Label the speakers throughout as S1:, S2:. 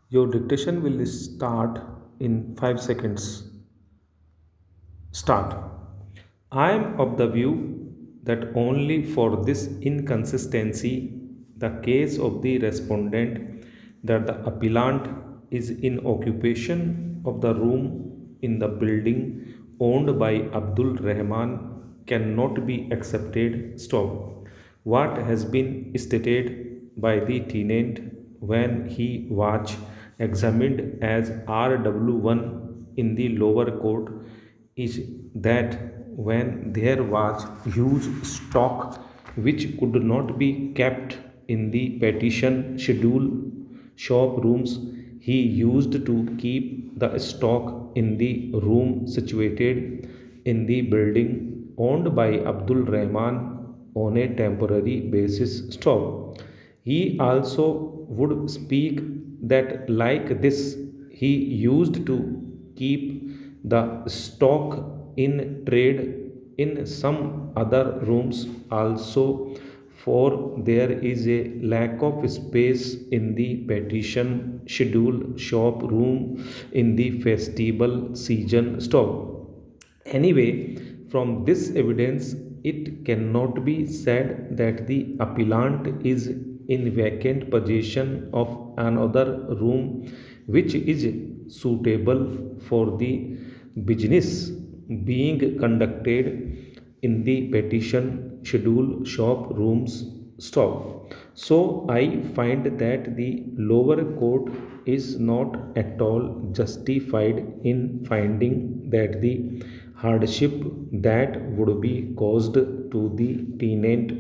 S1: Your dictation will start in 5 seconds. Start. I am of the view that only for this inconsistency, the case of the respondent that the appellant is in occupation of the room in the building owned by Abdul Rahman cannot be accepted. Stop. What has been stated by the tenant when he was examined as RW1 in the lower court is that when there was huge stock which could not be kept in the petition schedule shop rooms, he used to keep the stock in the room situated in the building owned by Abdul Rahman on a temporary basis. Stop. He also would speak that like this he used to keep the stock in trade in some other rooms also, for there is a lack of space in the petition schedule shop room in the festival season. Stop. Anyway, from this evidence, it cannot be said that the appellant is in vacant possession of another room which is suitable for the business being conducted in the petition schedule shop rooms. Stop. So I find that the lower court is not at all justified in finding that the hardship that would be caused to the tenant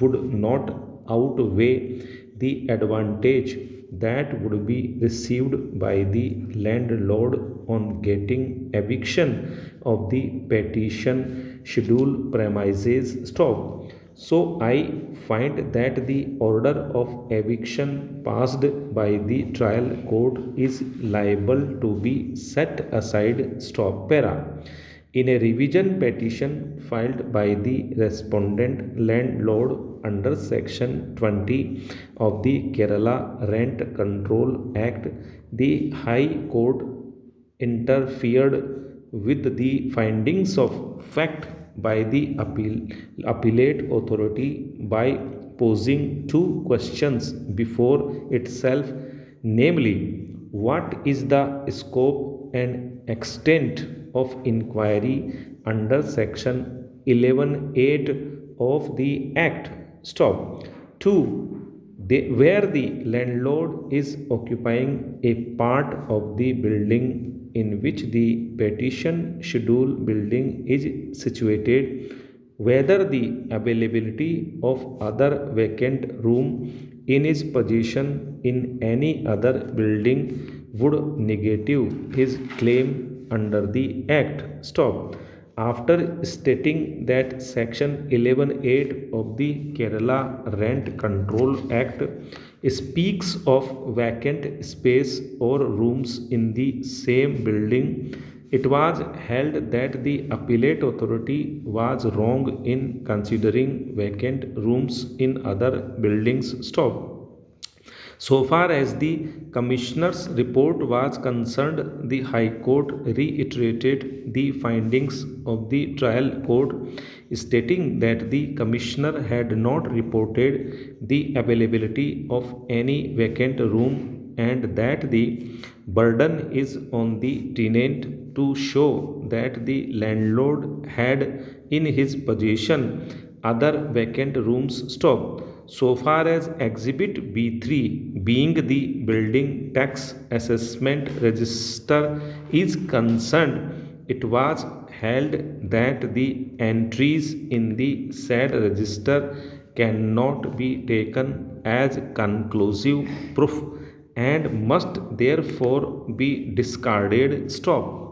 S1: would not outweigh the advantage that would be received by the landlord on getting eviction of the petition schedule premises. Stop. So I find that the order of eviction passed by the trial court is liable to be set aside. Stop. Para. In a revision petition filed by the respondent landlord under section 20 of the Kerala Rent Control Act, the High Court interfered with the findings of fact by the appellate authority by posing two questions before itself, namely, what is the scope and extent of inquiry under section 11(8) of the Act? Stop. 2. Where the landlord is occupying a part of the building in which the petition schedule building is situated, whether the availability of other vacant room in his possession in any other building would negative his claim under the Act. Stop. After stating that section 11(8) of the Kerala Rent Control Act speaks of vacant space or rooms in the same building, it was held that the appellate authority was wrong in considering vacant rooms in other buildings. Stop. So far as the Commissioner's report was concerned, the High Court reiterated the findings of the trial court, stating that the Commissioner had not reported the availability of any vacant room and that the burden is on the tenant to show that the landlord had in his possession other vacant rooms. Stop. So far as Exhibit B3, being the building tax assessment register, is concerned, it was held that the entries in the said register cannot be taken as conclusive proof and must therefore be discarded. Stop.